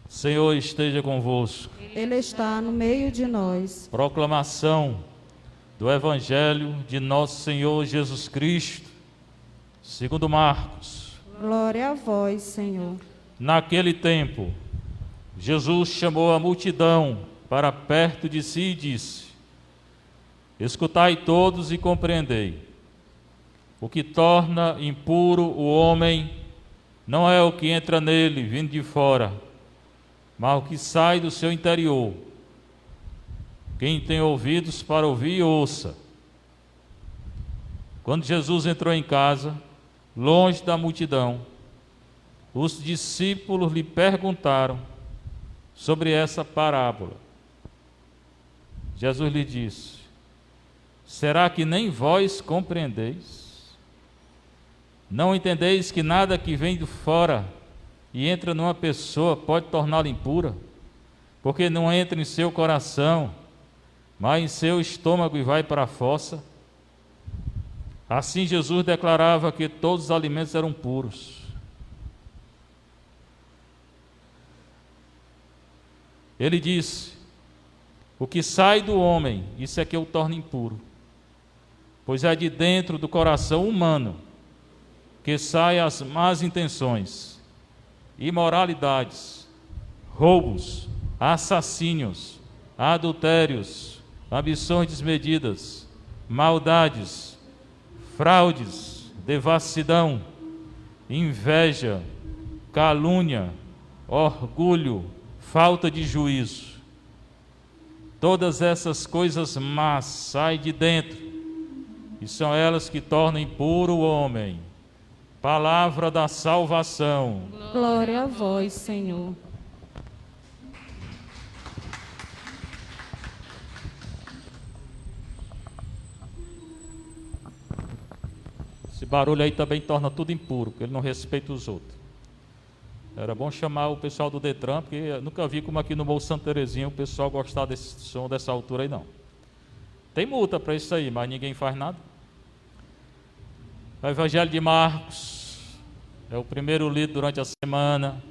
Senhor esteja convosco. Ele está no meio de nós. Proclamação do Evangelho de nosso Senhor Jesus Cristo, segundo Marcos. Glória a vós, Senhor. Naquele tempo, Jesus chamou a multidão para perto de si e disse: Escutai todos e compreendei. O que torna impuro o homem não é o que entra nele, vindo de fora, mas o que sai do seu interior. Quem tem ouvidos para ouvir, ouça. Quando Jesus entrou em casa, longe da multidão, os discípulos lhe perguntaram sobre essa parábola. Jesus lhe disse: Será que nem vós compreendeis? Não entendeis que nada que vem de fora e entra numa pessoa pode torná-la impura? Porque não entra em seu coração, mas em seu estômago e vai para a fossa? Assim Jesus declarava que todos os alimentos eram puros. Ele disse: O que sai do homem, isso é que o torna impuro, pois é de dentro do coração humano que saem as más intenções, imoralidades, roubos, assassínios, adultérios, ambições desmedidas, maldades, fraudes, devassidão, inveja, calúnia, orgulho, falta de juízo. Todas essas coisas más saem de dentro, e são elas que tornam impuro o homem. Palavra da salvação. Glória a vós, Senhor. Esse barulho aí também torna tudo impuro, porque ele não respeita os outros. Era bom chamar o pessoal do Detran, porque eu nunca vi como aqui no Morro Santa Terezinha o pessoal gostar desse som dessa altura aí, não. Tem multa para isso aí, mas ninguém faz nada. O Evangelho de Marcos é o primeiro lido durante a semana,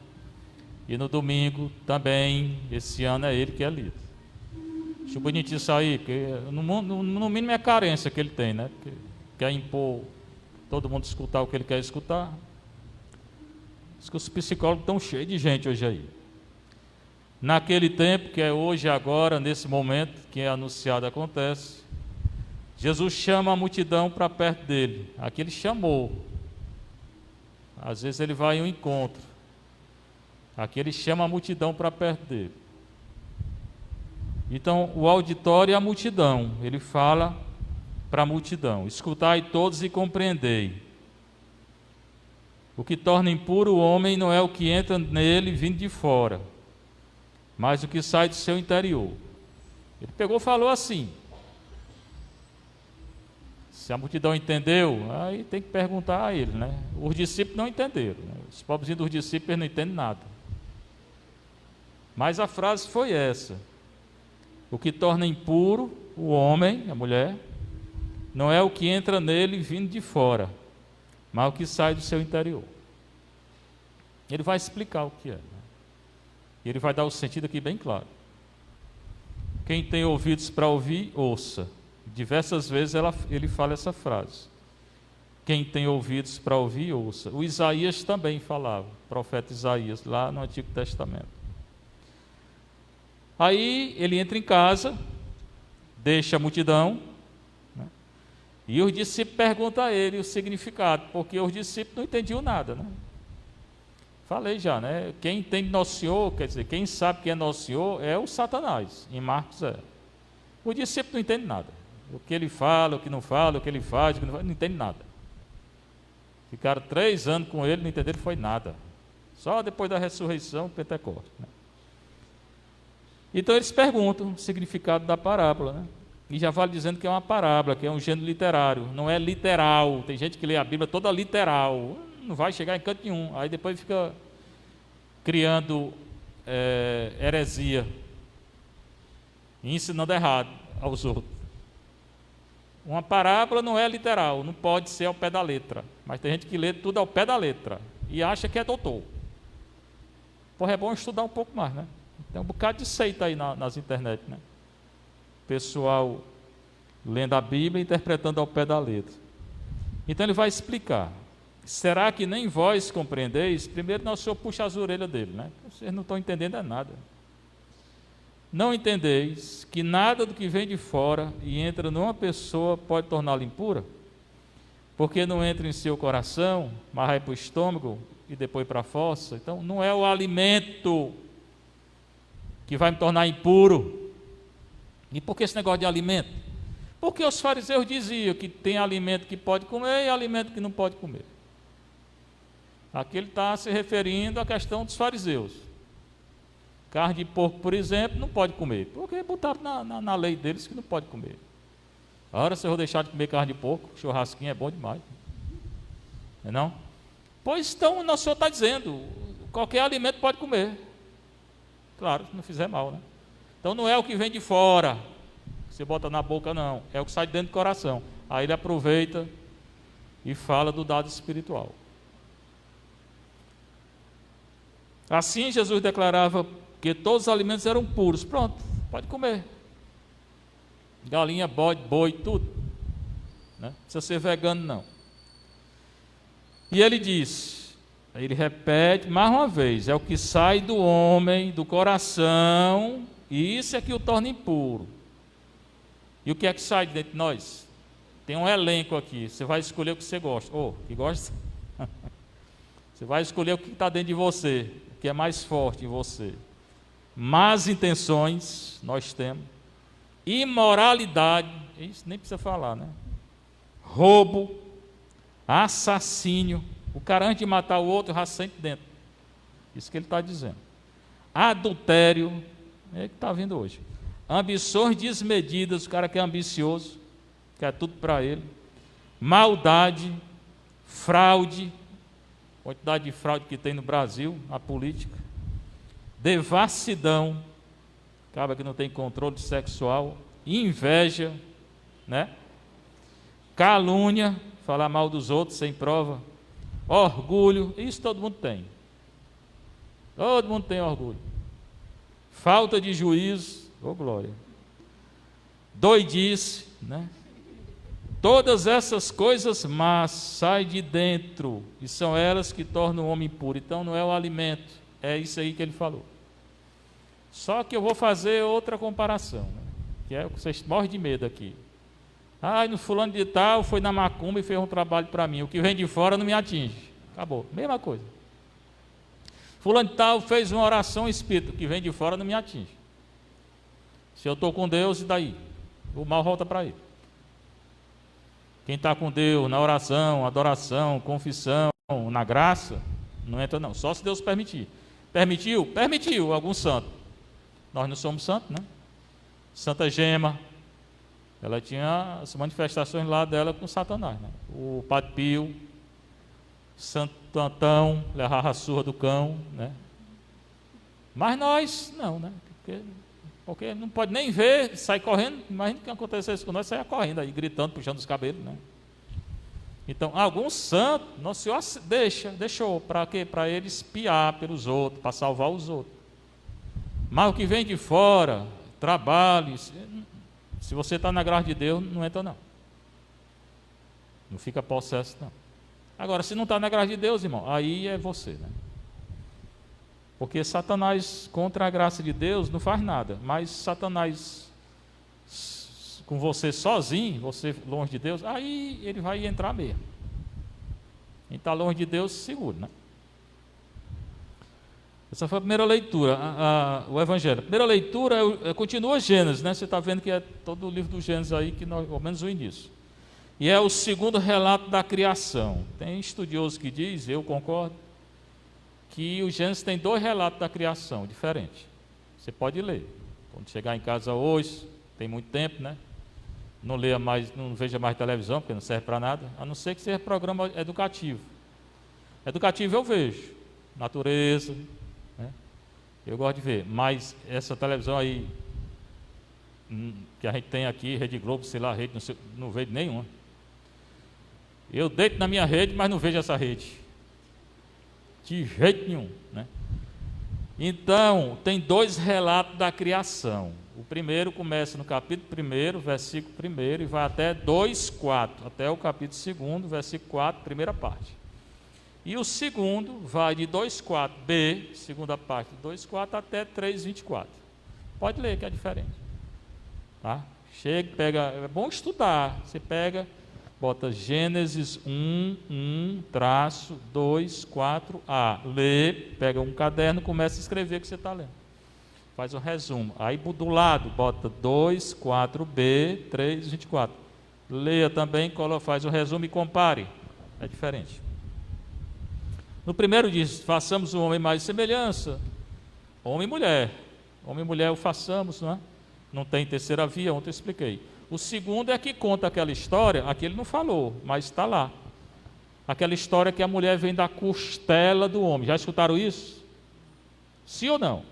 e no domingo também, esse ano é ele que é lido. Acho bonitinho isso aí, porque no mínimo é a carência que ele tem, né? Porque quer impor todo mundo escutar o que ele quer escutar. Diz que os psicólogos estão cheios de gente hoje aí. Naquele tempo, que é hoje, agora, nesse momento que é anunciado acontece, Jesus chama a multidão para perto dele. Aqui ele chamou. Às vezes ele vai em um encontro. Aqui ele chama a multidão para perto dele. Então, o auditório é a multidão. Ele fala para a multidão: Escutai todos e compreendei. O que torna impuro o homem não é o que entra nele vindo de fora, mas o que sai do seu interior. Ele pegou e falou assim. Se a multidão entendeu, aí tem que perguntar a ele, né? Os discípulos não entenderam, né? Os pobrezinhos dos discípulos não entendem nada. Mas a frase foi essa: o que torna impuro o homem, a mulher, não é o que entra nele vindo de fora, mas o que sai do seu interior. Ele vai explicar o que é, né? E ele vai dar o sentido aqui bem claro. Quem tem ouvidos para ouvir, ouça. Diversas vezes ele fala essa frase: quem tem ouvidos para ouvir, ouça. O Isaías também falava, o profeta Isaías, lá no Antigo Testamento. Aí ele entra em casa, deixa a multidão, né? E os discípulos perguntam a ele o significado, porque os discípulos não entendiam nada, né? Falei já, né? Quem entende Nosso Senhor, quer dizer, quem sabe quem é Nosso Senhor é o Satanás, em Marcos é. O discípulo não entende nada. O que ele fala, o que não fala, o que ele faz, o que não faz, não entende nada. Ficaram 3 anos com ele, não entenderam foi nada. Só depois da ressurreição, Pentecostes, né? Então eles perguntam o significado da parábola, né? E já vale dizendo que é uma parábola, que é um gênero literário, não é literal. Tem gente que lê a Bíblia toda literal, não vai chegar em canto nenhum. Aí depois fica criando heresia e ensinando errado aos outros. Uma parábola não é literal, não pode ser ao pé da letra. Mas tem gente que lê tudo ao pé da letra e acha que é doutor. Porra, é bom estudar um pouco mais, né? Tem um bocado de seita aí nas internet, né? Pessoal lendo a Bíblia e interpretando ao pé da letra. Então ele vai explicar. Será que nem vós compreendeis? Primeiro nosso Senhor puxa as orelhas dele, né? Vocês não estão entendendo nada. Não entendeis que nada do que vem de fora e entra numa pessoa pode torná-la impura? Porque não entra em seu coração, mas vai para o estômago e depois para a fossa. Então não é o alimento que vai me tornar impuro. E por que esse negócio de alimento? Porque os fariseus diziam que tem alimento que pode comer e alimento que não pode comer. Aqui ele está se referindo à questão dos fariseus. Carne de porco, por exemplo, não pode comer, porque botaram na lei deles que não pode comer. Agora, se eu vou deixar de comer carne de porco, churrasquinho é bom demais. Não é não? Pois então, o nosso Senhor está dizendo, qualquer alimento pode comer. Claro, se não fizer mal, né? Então não é o que vem de fora, que você bota na boca, não. É o que sai de dentro do coração. Aí ele aproveita e fala do dado espiritual. Assim Jesus declarava que todos os alimentos eram puros. Pronto, pode comer. Galinha, bode, boi, tudo. Não precisa ser vegano, não. E ele diz, ele repete mais uma vez, é o que sai do homem, do coração, e isso é que o torna impuro. E o que é que sai de dentro de nós? Tem um elenco aqui, você vai escolher o que você gosta. Que gosta? Você vai escolher o que está dentro de você, o que é mais forte em você. Más intenções, nós temos. Imoralidade, isso nem precisa falar, né? Roubo, assassínio. O cara, antes de matar o outro, já sente dentro. Isso que ele está dizendo. Adultério, é o que está vindo hoje. Ambições desmedidas, o cara que é ambicioso, quer tudo para ele. Maldade, fraude, quantidade de fraude que tem no Brasil, a política. Devassidão, acaba que não tem controle sexual. Inveja, né? Calúnia, falar mal dos outros sem prova. Orgulho, isso todo mundo tem. Todo mundo tem orgulho. Falta de juízo, glória. Doidice, né? Todas essas coisas más saem de dentro e são elas que tornam o homem impuro. Então não é o alimento, é isso aí que ele falou. Só que eu vou fazer outra comparação, né? Que é o que vocês morrem de medo aqui. No fulano de tal foi na macumba e fez um trabalho para mim. O que vem de fora não me atinge. Acabou, mesma coisa. Fulano de tal fez uma oração espírita. O que vem de fora não me atinge. Se eu estou com Deus, e daí? O mal volta para ele. Quem está com Deus na oração, adoração, confissão, na graça, não entra não. Só se Deus permitir. Permitiu? Permitiu algum santo. Nós não somos santos, né? Santa Gema, ela tinha as manifestações lá dela com Satanás, né? O Padre Pio, Santo Antão, levava a surra do cão, né? Mas nós não, né? Porque não pode nem ver, sai correndo. Imagina o que acontecesse com nós, saia correndo aí, gritando, puxando os cabelos, né? Então, alguns santos, Nosso Senhor deixou para quê? Para ele espiar pelos outros, para salvar os outros. Mas o que vem de fora, trabalho, se você está na graça de Deus, não entra não. Não fica possesso não. Agora, se não está na graça de Deus, irmão, aí é você, né? Porque Satanás contra a graça de Deus não faz nada, mas Satanás com você sozinho, você longe de Deus, aí ele vai entrar mesmo. Quem está longe de Deus, segura, né? Essa foi a primeira leitura, o Evangelho. A primeira leitura continua Gênesis, né? Você está vendo que é todo o livro do Gênesis aí, que nós, ao menos o início. E é o segundo relato da criação. Tem estudioso que diz, eu concordo, que o Gênesis tem 2 relatos da criação diferentes. Você pode ler. Quando chegar em casa hoje, tem muito tempo, né? Não leia mais, não veja mais televisão, porque não serve para nada, a não ser que seja programa educativo. Educativo eu vejo, natureza, né? Eu gosto de ver, mas essa televisão aí, que a gente tem aqui, Rede Globo, sei lá, rede, não vejo nenhuma. Eu deito na minha rede, mas não vejo essa rede. De jeito nenhum, né? Então, tem dois relatos da criação. O primeiro começa no capítulo 1, versículo 1, e vai até 2:4, até o capítulo 2, versículo 4, primeira parte. E o segundo vai de 2:4b, segunda parte, de 2:4 até 3:24. Pode ler que é diferente. Tá? Chega, pega, é bom estudar. Você pega, bota Gênesis 1:2,4a. Lê, pega um caderno, começa a escrever o que você está lendo. Faz um resumo. Aí do lado, bota 2:4b, 3:24. Leia também, faz o resumo e compare. É diferente. No primeiro diz, façamos o homem mais semelhança. Homem e mulher. Homem e mulher o façamos, não é? Não tem terceira via, ontem eu expliquei. O segundo é que conta aquela história, aqui ele não falou, mas está lá. Aquela história que a mulher vem da costela do homem. Já escutaram isso? Sim ou não?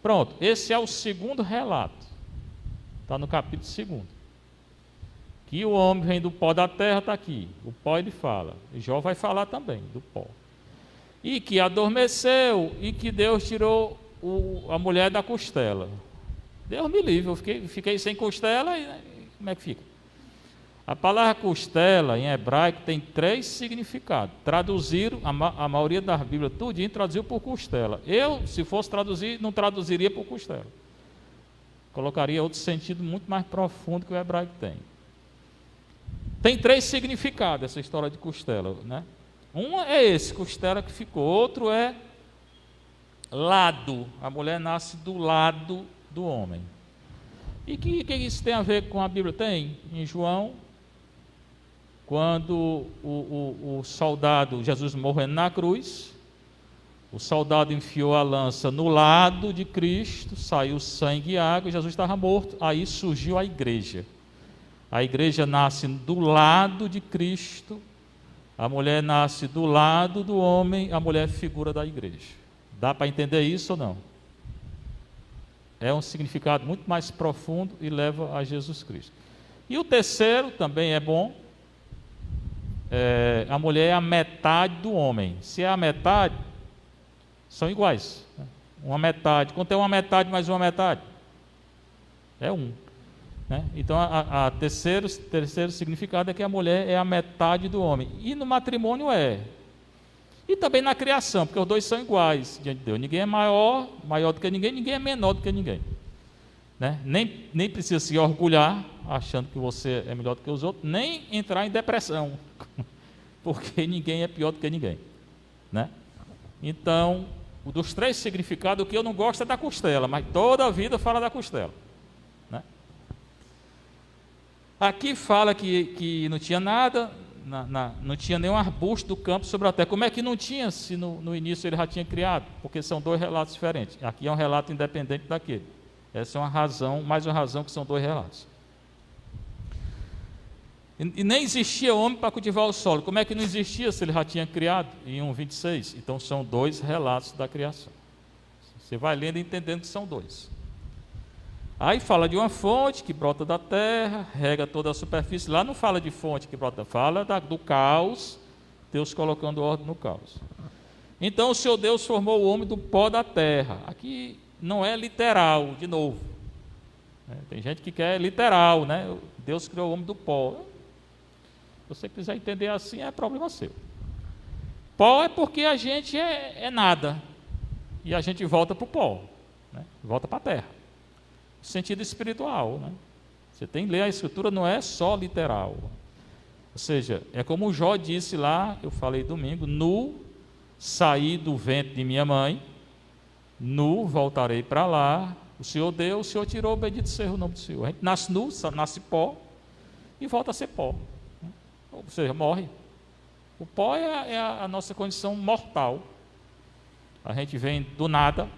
Pronto, esse é o segundo relato. Está no capítulo 2. Que o homem vem do pó da terra, está aqui. O pó ele fala. E Jó vai falar também do pó. E que adormeceu e que Deus tirou a mulher da costela. Deus me livre, eu fiquei sem costela e como é que fica? A palavra costela em hebraico tem 3 significados. Traduziram, a maioria das Bíblias, tudinho traduziu por costela. Eu, se fosse traduzir, não traduziria por costela. Colocaria outro sentido muito mais profundo que o hebraico tem. Tem 3 significados essa história de costela, né? Um é esse, costela que ficou. Outro é lado. A mulher nasce do lado do homem. E que isso tem a ver com a Bíblia? Tem em João, quando o soldado, Jesus morrendo na cruz, o soldado enfiou a lança no lado de Cristo, saiu sangue e água, Jesus estava morto, aí surgiu a igreja. A igreja nasce do lado de Cristo, a mulher nasce do lado do homem, a mulher é figura da igreja. Dá para entender isso ou não? É um significado muito mais profundo e leva a Jesus Cristo. E o terceiro também é bom. A mulher é a metade do homem. Se é a metade, são iguais. Uma metade. Quando tem uma metade mais uma metade, é um. Né? Então, a terceiro significado é que a mulher é a metade do homem. E no matrimônio é. E também na criação, porque os dois são iguais diante de Deus. Ninguém é maior do que ninguém, ninguém é menor do que ninguém. Né? Nem precisa se orgulhar, achando que você é melhor do que os outros, nem entrar em depressão, porque ninguém é pior do que ninguém. Né? Então, dos 3 significados, o que eu não gosto é da costela, mas toda a vida fala da costela. Né? Aqui fala que não tinha nada, não tinha nenhum arbusto do campo sobre a terra. Como é que não tinha, se no início ele já tinha criado? Porque são 2 relatos diferentes. Aqui é um relato independente daquele. Essa é uma razão, mais uma razão que são 2 relatos. E nem existia homem para cultivar o solo. Como é que não existia se ele já tinha criado? Em 1:26. Então são 2 relatos da criação. Você vai lendo e entendendo que são 2. Aí fala de uma fonte que brota da terra, rega toda a superfície. Lá não fala de fonte que brota, fala do caos, Deus colocando ordem no caos. Então o Senhor Deus formou o homem do pó da terra. Aqui não é literal, de novo. Tem gente que quer literal, né? Deus criou o homem do pó. Se você quiser entender assim, é problema seu. Pó é porque a gente é nada. E a gente volta para o pó, né? Volta para a terra. Sentido espiritual, né? Você tem que ler a escritura, não é só literal. Ou seja, é como o Jó disse lá, eu falei domingo: nu saí do ventre de minha mãe, nu voltarei para lá. O Senhor deu, o Senhor tirou, bendito seja o nome do Senhor. A gente nasce nu, nasce pó e volta a ser pó. Ou seja, morre. O pó é a nossa condição mortal. A gente vem do nada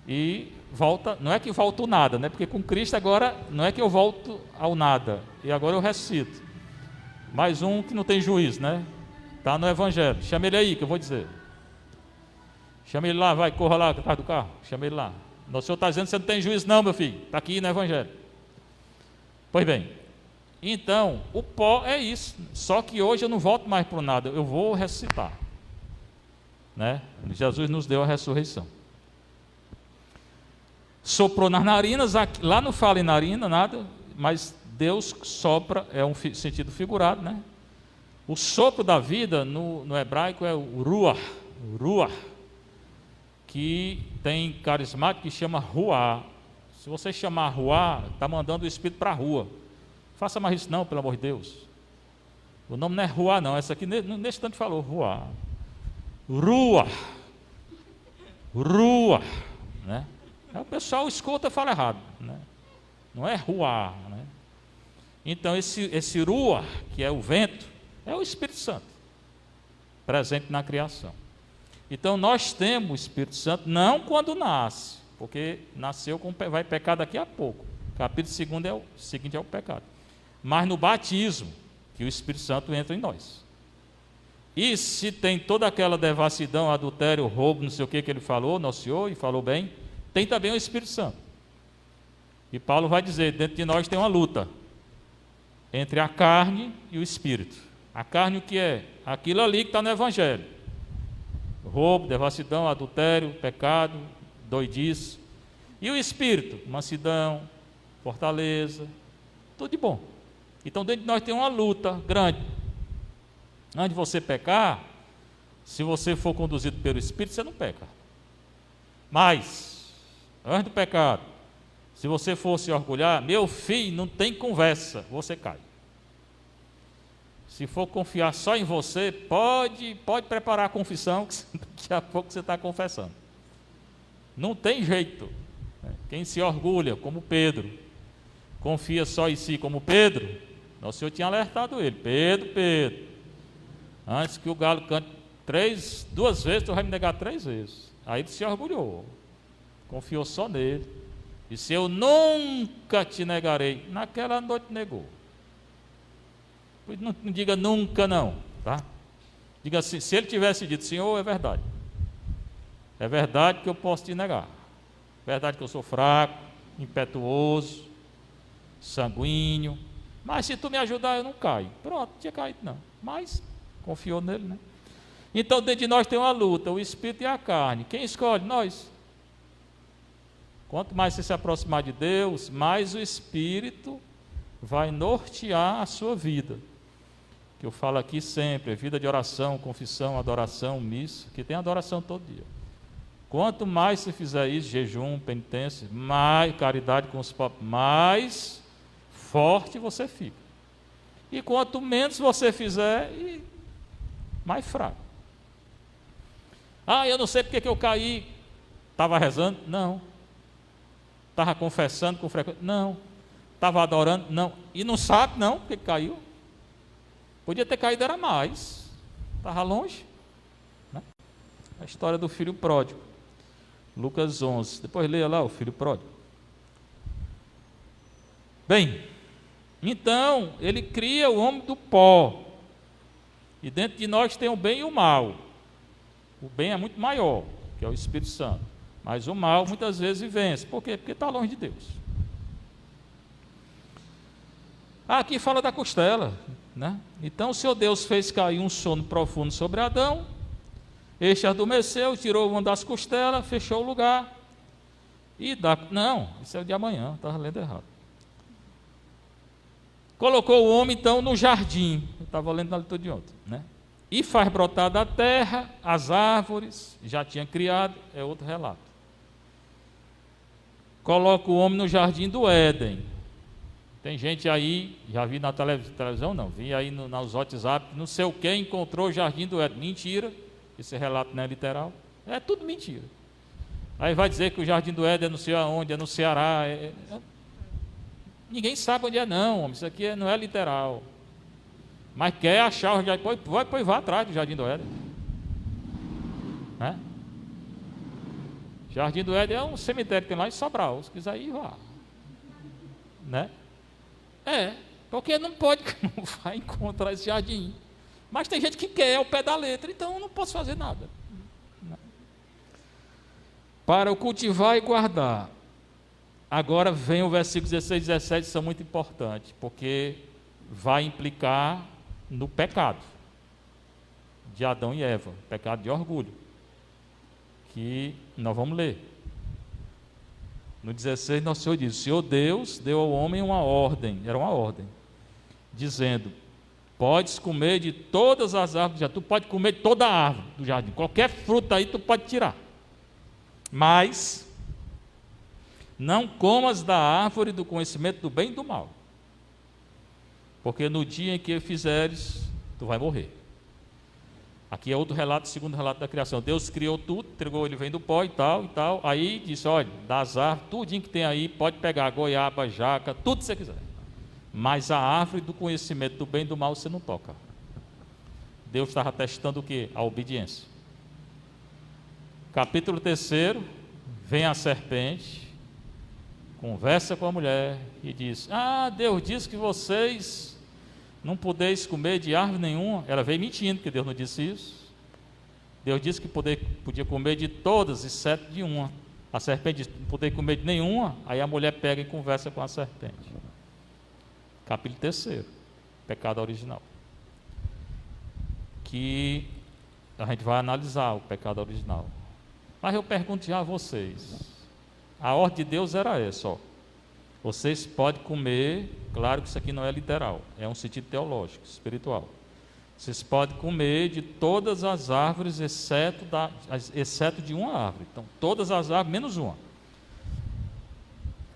e volta, não é que volta o nada, né? Porque com Cristo agora não é que eu volto ao nada e agora eu ressuscito. Mais um que não tem juízo, né? Está no Evangelho. Chama ele aí que eu vou dizer. Chama ele lá, vai, corra lá atrás do carro. Chama ele lá. O Senhor está dizendo que você não tem juízo não, meu filho. Está aqui no Evangelho. Pois bem, então o pó é isso. Só que hoje eu não volto mais para o nada, eu vou ressuscitar. né? Jesus nos deu a ressurreição. Soprou nas narinas, lá não fala em narina nada, mas Deus sopra, é um sentido figurado, né? O sopro da vida no hebraico é o ruach, que tem carismático que chama ruá. Se você chamar ruá, está mandando o Espírito para a rua. Faça mais isso não, pelo amor de Deus. O nome não é ruá não, essa aqui nesse instante falou ruá. Ruach, né? Aí o pessoal escuta e fala errado, né? Não é ruá, né? Então esse ruach, que é o vento, é o Espírito Santo, presente na criação. Então nós temos o Espírito Santo, não quando nasce, porque nasceu, vai pecar daqui a pouco. Capítulo 2 seguinte é o pecado. Mas no batismo, que o Espírito Santo entra em nós. E se tem toda aquela devassidão, adultério, roubo, não sei o que ele falou, nociou e falou bem, tem também o Espírito Santo. E Paulo vai dizer, dentro de nós tem uma luta entre a carne e o Espírito. A carne o que é? Aquilo ali que está no Evangelho. Roubo, devassidão, adultério, pecado, doidice. E o Espírito? Mansidão, fortaleza, tudo de bom. Então dentro de nós tem uma luta grande. Antes de você pecar, se você for conduzido pelo Espírito, você não peca. Mas, antes do pecado, se você for se orgulhar, meu filho, não tem conversa, você cai. Se for confiar só em você, pode preparar a confissão, que daqui a pouco você está confessando. Não tem jeito. Quem se orgulha, como Pedro, confia só em si, como Pedro, nosso Senhor tinha alertado ele, Pedro, antes que o galo cante 2 vezes, tu vai me negar 3 vezes. Aí ele se orgulhou, confiou só nele, disse, eu nunca te negarei. Naquela noite negou. Não diga nunca não, tá? Diga assim, se ele tivesse dito, Senhor, é verdade que eu posso te negar, é verdade que eu sou fraco, impetuoso, sanguíneo, mas se tu me ajudar eu não caio. Pronto, não tinha caído não, mas confiou nele, né? Então dentro de nós tem uma luta, o Espírito e a carne. Quem escolhe? Nós. Quanto mais você se aproximar de Deus, mais o Espírito vai nortear a sua vida. Que eu falo aqui sempre, vida de oração, confissão, adoração, missa, que tem adoração todo dia. Quanto mais você fizer isso, jejum, penitência, mais caridade com os pobres, mais forte você fica. E quanto menos você fizer, mais fraco. Eu não sei porque que eu caí. Estava rezando? Não. Estava confessando com frequência? Não. Estava adorando? Não. E não sabe? Não, porque caiu. Podia ter caído, era mais. Estava longe. Né? A história do filho pródigo. Lucas 11. Depois leia lá o filho pródigo. Bem, então, ele cria o homem do pó. E dentro de nós tem o bem e o mal. O bem é muito maior, que é o Espírito Santo. Mas o mal muitas vezes vence. Por quê? Porque está longe de Deus. Aqui fala da costela, né? Então o Senhor Deus fez cair um sono profundo sobre Adão. Este adormeceu, tirou uma das costelas, fechou o lugar. Não, isso é o de amanhã, estava lendo errado. Colocou o homem então no jardim. Eu estava lendo na leitura de ontem, né? E faz brotar da terra as árvores, já tinha criado, é outro relato. Coloca o homem no jardim do Éden. Tem gente aí, já vi na televisão não, vi aí nos WhatsApp, não sei o que, encontrou o jardim do Éden. Mentira, esse relato não é literal, é tudo mentira. Aí vai dizer que o jardim do Éden é não sei aonde, é no Ceará, ninguém sabe onde é não, homem. Isso aqui não é literal. Mas quer achar o jardim, pois vá atrás do jardim do Éden. Né? Jardim do Éden é um cemitério que tem lá em Sobral, se quiser ir, vá. Né? Porque não vai encontrar esse jardim. Mas tem gente que quer ao pé da letra, então eu não posso fazer nada. Para o cultivar e guardar. Agora vem o versículo 16 e 17, são muito importantes, porque vai implicar no pecado de Adão e Eva, pecado de orgulho. que nós vamos ler. No 16, nosso Senhor diz: o Senhor Deus deu ao homem uma ordem, era uma ordem, dizendo: podes comer de todas as árvores do jardim, tu pode comer de toda a árvore do jardim, qualquer fruta aí tu pode tirar, mas não comas da árvore do conhecimento do bem e do mal, porque no dia em que fizeres, tu vai morrer. Aqui é outro relato, segundo relato da criação. Deus criou tudo, entregou, ele vem do pó e tal, aí disse: olha, das árvores, tudinho que tem aí, pode pegar, goiaba, jaca, tudo que você quiser, mas a árvore do conhecimento do bem e do mal você não toca. Deus estava testando o quê? A obediência. Capítulo 3, vem a serpente, conversa com a mulher e diz: Deus disse que vocês não podeis comer de árvore nenhuma. Ela veio mentindo, que Deus não disse isso. Deus disse que podia comer de todas, exceto de uma. A serpente disse: não podeis comer de nenhuma. Aí a mulher pega e conversa com a serpente. Capítulo 3, pecado original. Que a gente vai analisar o pecado original. Mas eu pergunto já a vocês, a ordem de Deus era essa, ó. Vocês podem comer, claro que isso aqui não é literal, é um sentido teológico, espiritual. Vocês podem comer de todas as árvores, exceto de uma árvore. Então, todas as árvores, menos uma.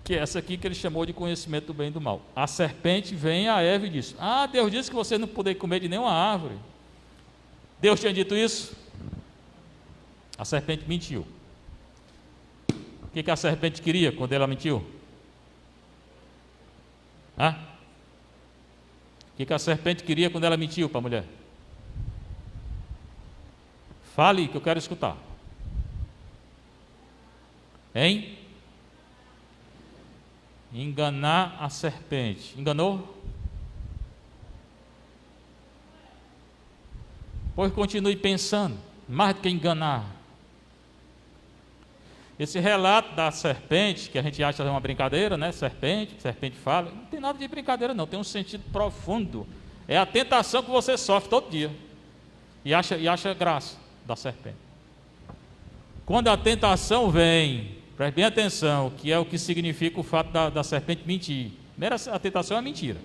Que é essa aqui que ele chamou de conhecimento do bem e do mal. A serpente vem a Eva e diz: Deus disse que vocês não podem comer de nenhuma árvore. Deus tinha dito isso? A serpente mentiu. O que a serpente queria quando ela mentiu? O que a serpente queria quando ela mentiu para a mulher? Fale, que eu quero escutar. Hein? Enganar a serpente. Enganou? Pois continue pensando, mais do que enganar. Esse relato da serpente, que a gente acha uma brincadeira, né? Serpente fala, não tem nada de brincadeira não, tem um sentido profundo. É a tentação que você sofre todo dia e acha graça da serpente. Quando a tentação vem, preste bem atenção, que é o que significa o fato da serpente mentir. Primeiro, a tentação é mentira.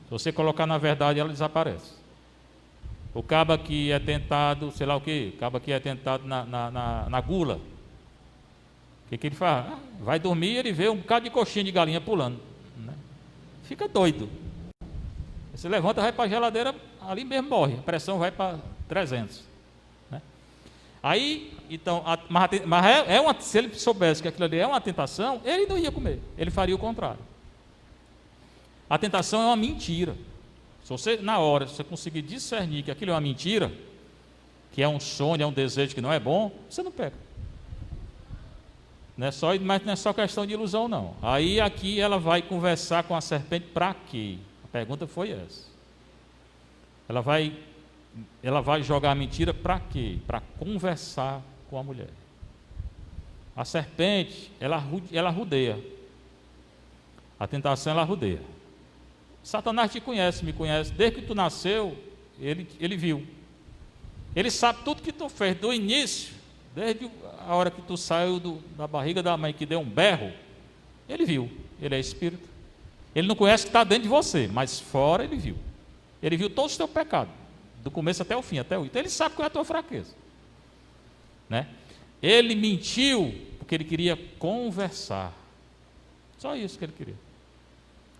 Se você colocar na verdade, ela desaparece. O caba que é tentado, sei lá o que, caba que é tentado na gula, o que ele faz? Vai dormir, ele vê um bocado de coxinha de galinha pulando, né? Fica doido. Você levanta, vai para a geladeira, ali mesmo morre, a pressão vai para 300, né? Aí, então, se ele soubesse que aquilo ali é uma tentação, ele não ia comer, ele faria o contrário. A tentação é uma mentira. Se você, na hora, você conseguir discernir que aquilo é uma mentira, que é um sonho, é um desejo que não é bom, você não pega. Mas não é só questão de ilusão, não. Aí aqui ela vai conversar com a serpente para quê? A pergunta foi essa. Ela vai jogar a mentira para quê? Para conversar com a mulher. A serpente, ela rodeia. A tentação, ela rodeia. Satanás te conhece, me conhece. Desde que tu nasceu, ele viu. Ele sabe tudo que tu fez do início. Desde a hora que tu saiu da barriga da mãe, que deu um berro, ele viu. Ele é espírito. Ele não conhece o que está dentro de você, mas fora ele viu. Ele viu todos os teus pecados, do começo até o fim, até o Então ele sabe qual é a tua fraqueza, né? Ele mentiu porque ele queria conversar. Só isso que ele queria.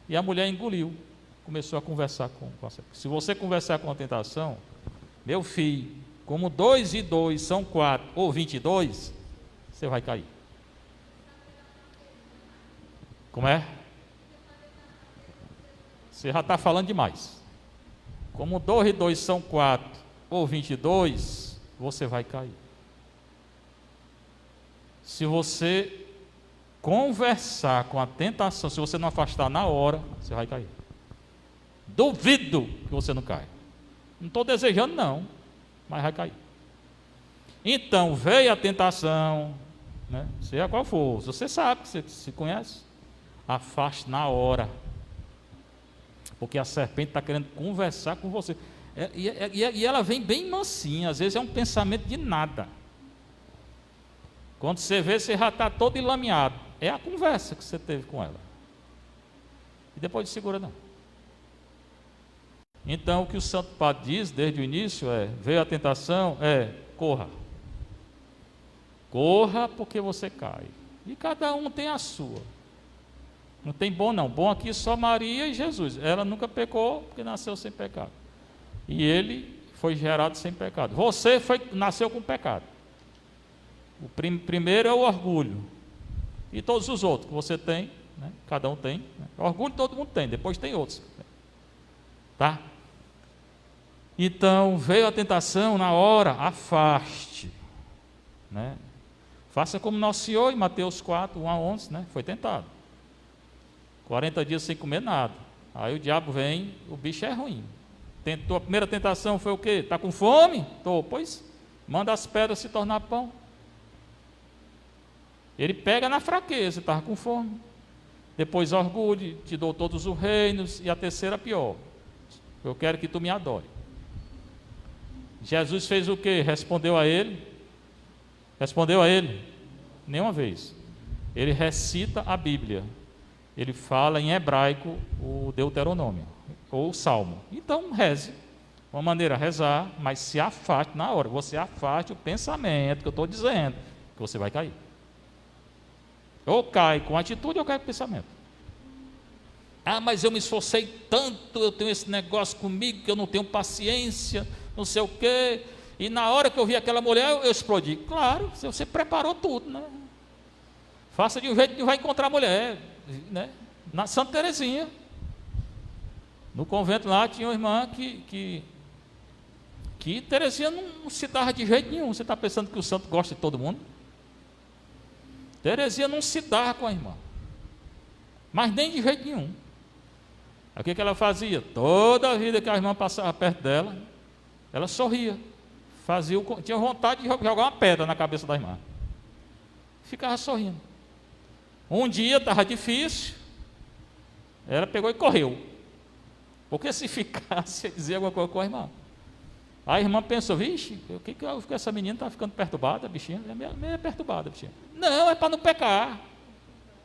E a mulher engoliu, começou a conversar com a serpente. Se você conversar com a tentação, meu filho, como 2 e 2 são 4, ou 22, você vai cair. Como é? Você já está falando demais. Como 2 e 2 são 4, ou 22, você vai cair. Se você conversar com a tentação, se você não afastar na hora, você vai cair. Duvido que você não caia. Não estou desejando não, mas vai cair. Então veio a tentação, né? Seja qual for, você sabe, você se conhece, afaste na hora, porque a serpente está querendo conversar com você, e ela vem bem mansinha, às vezes é um pensamento de nada, Quando você vê, você já está todo enlameado. É a conversa que você teve com ela. E depois de segura não. Então o que o Santo Padre diz desde o início veio a tentação, corra. Corra porque você cai. E cada um tem a sua. Não tem bom não. Bom aqui só Maria e Jesus. Ela nunca pecou porque nasceu sem pecado. E ele foi gerado sem pecado. Você nasceu com pecado. O primeiro é o orgulho. E todos os outros que você tem, né? Cada um tem. Né? Orgulho todo mundo tem, depois tem outros. Tá? Então, veio a tentação na hora, afaste. Né? Faça como Nosso Senhor em Mateus 4, 1 a 11, né? Foi tentado. 40 dias sem comer nada. Aí o diabo vem, o bicho é ruim. Tentou, a primeira tentação foi o quê? Está com fome? Estou. Pois, manda as pedras se tornar pão. Ele pega na fraqueza, estava com fome. Depois orgulho, te dou todos os reinos. E a terceira pior. Eu quero que tu me adore. Jesus fez o quê? Respondeu a ele? Nenhuma vez. Ele recita a Bíblia. Ele fala em hebraico o Deuteronômio, ou o Salmo. Então reze. Uma maneira de rezar, mas se afaste na hora. Você afaste o pensamento que eu estou dizendo, que você vai cair. Ou cai com atitude ou cai com pensamento. Ah, mas eu me esforcei tanto, eu tenho esse negócio comigo que eu não tenho paciência, não sei o quê. E na hora que eu vi aquela mulher, eu explodi. Claro, você preparou tudo, né? Faça de um jeito que vai encontrar a mulher, né? Na Santa Teresinha. No convento lá tinha uma irmã que Teresinha não se dava de jeito nenhum. Você está pensando que o santo gosta de todo mundo? Teresinha não se dava com a irmã, mas nem de jeito nenhum. Aí o que ela fazia? Toda a vida que a irmã passava perto dela, ela sorria, tinha vontade de jogar uma pedra na cabeça da irmã, ficava sorrindo. Um dia estava difícil, ela pegou e correu, porque se ficasse, ia dizer alguma coisa com a irmã. A irmã pensou, vixe, o que essa menina está ficando perturbada, bichinha? É meio perturbada, bichinha. Não, é para não pecar.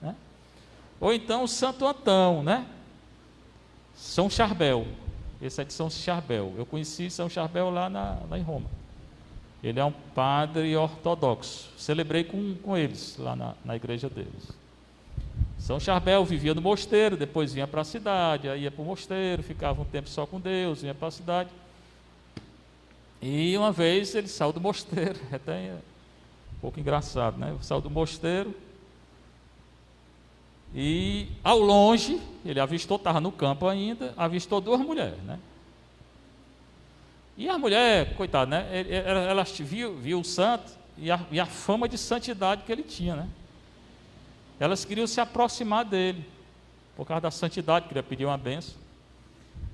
Né? Ou então o Santo Antão, né? São Charbel. Esse é de São Charbel. Eu conheci São Charbel lá em Roma. Ele é um padre ortodoxo. Celebrei com eles lá na igreja deles. São Charbel vivia no mosteiro, depois vinha para a cidade, aí ia para o mosteiro, ficava um tempo só com Deus, vinha para a cidade. E uma vez ele saiu do mosteiro, até um pouco engraçado, né? Saiu do mosteiro e ao longe, ele avistou, estava no campo ainda, avistou duas mulheres, né? E a mulher, coitada, né? Ela viu o santo e a fama de santidade que ele tinha, né? Elas queriam se aproximar dele, por causa da santidade, queria pedir uma bênção.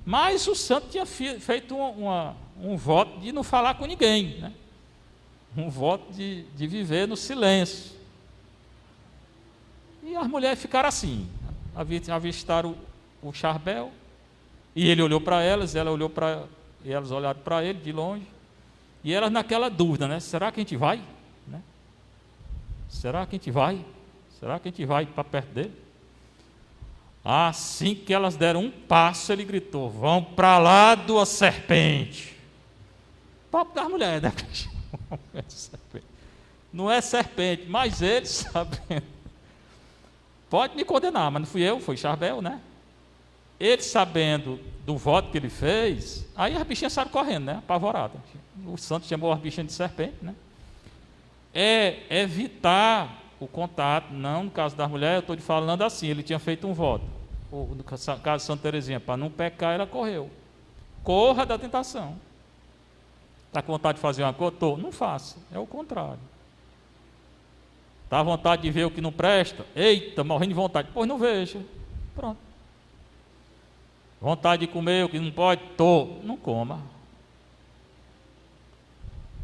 Mas o santo tinha feito um voto de não falar com ninguém, né? Um voto de viver no silêncio. E as mulheres ficaram assim, avistaram o Charbel, e ele olhou para elas, e elas olharam para ele de longe, e elas naquela dúvida, né? Será que a gente vai? Né? Será que a gente vai? Será que a gente vai para perto dele? Assim que elas deram um passo, ele gritou, vão para lá da serpente. Papo das mulheres, né? Não é serpente, mas ele sabendo. Pode me condenar, mas não fui eu, foi Charbel, né? Ele sabendo do voto que ele fez, aí as bichinhas saíram correndo, né? Apavorada. O santo chamou as bichinhas de serpente, né? É evitar o contato, não no caso das mulheres, eu estou te falando assim, ele tinha feito um voto, no caso de Santa Teresinha, para não pecar, ela correu. Corra da tentação. Está com vontade de fazer uma coisa? Não faça, é o contrário. Está à vontade de ver o que não presta? Eita, morrendo de vontade, pois não veja, pronto. Vontade de comer o que não pode? Não coma.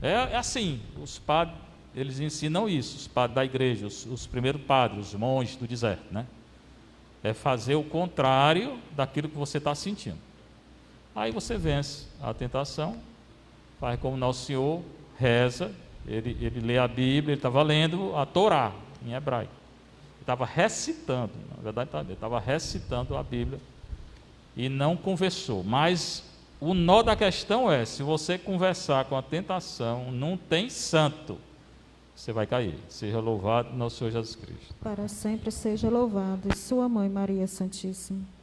É assim, os padres, eles ensinam isso, os padres da igreja, os primeiros padres, os monges do deserto, né? É fazer o contrário daquilo que você está sentindo. Aí você vence a tentação, faz como Nosso Senhor, reza Ele lê a Bíblia, ele estava lendo a Torá, em hebraico. Ele estava recitando, na verdade, ele estava recitando a Bíblia e não conversou. Mas o nó da questão é, se você conversar com a tentação, não tem santo, você vai cair. Seja louvado nosso Senhor Jesus Cristo. Para sempre seja louvado. E sua mãe, Maria Santíssima.